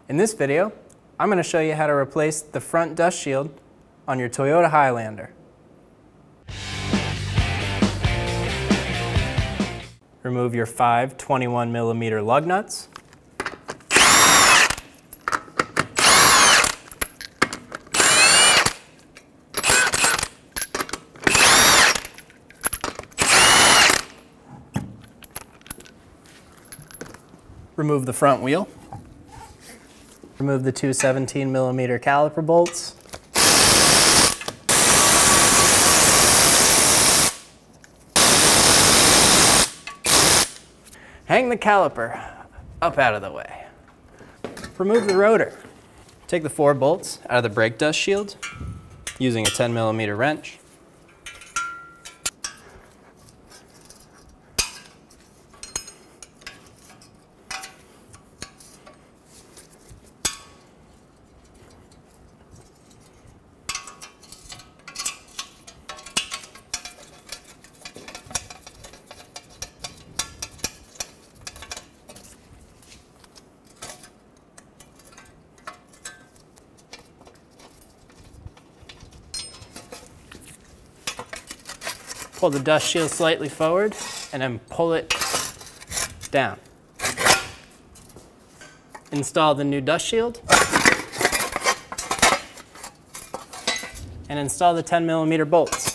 In this video, I'm going to show you how to replace the front dust shield on your Toyota Highlander. Remove your 5 21mm lug nuts. Remove the front wheel. Remove the two 17mm caliper bolts. Hang the caliper up out of the way. Remove the rotor. Take the 4 bolts out of the brake dust shield using a 10mm wrench. Pull the dust shield slightly forward and then pull it down. Install the new dust shield and install the 10mm bolts.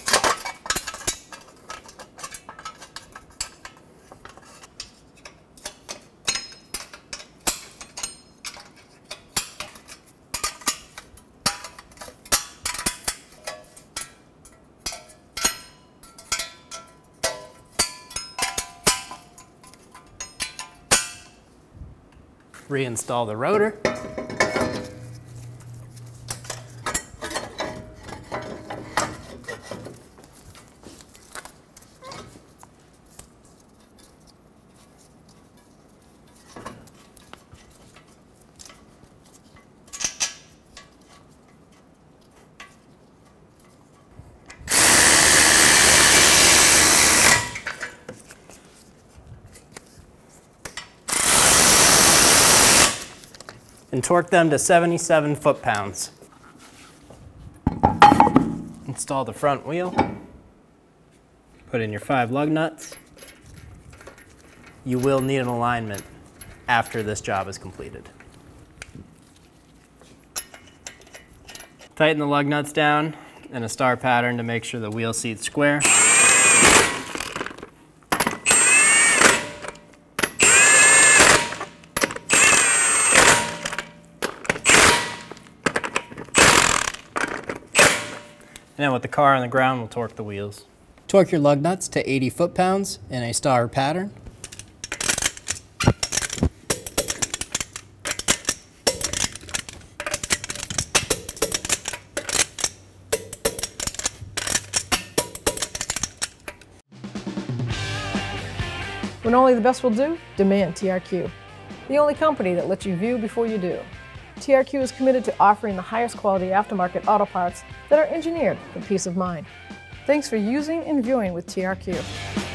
Reinstall the rotor. And torque them to 77 foot-pounds. Install the front wheel. Put in your 5 lug nuts. You will need an alignment after this job is completed. Tighten the lug nuts down in a star pattern to make sure the wheel seat's square. And then with the car on the ground, we'll torque the wheels. Torque your lug nuts to 80 foot-pounds in a star pattern. When only the best will do, demand TRQ. The only company that lets you view before you do. TRQ is committed to offering the highest quality aftermarket auto parts that are engineered for peace of mind. Thanks for using and viewing with TRQ.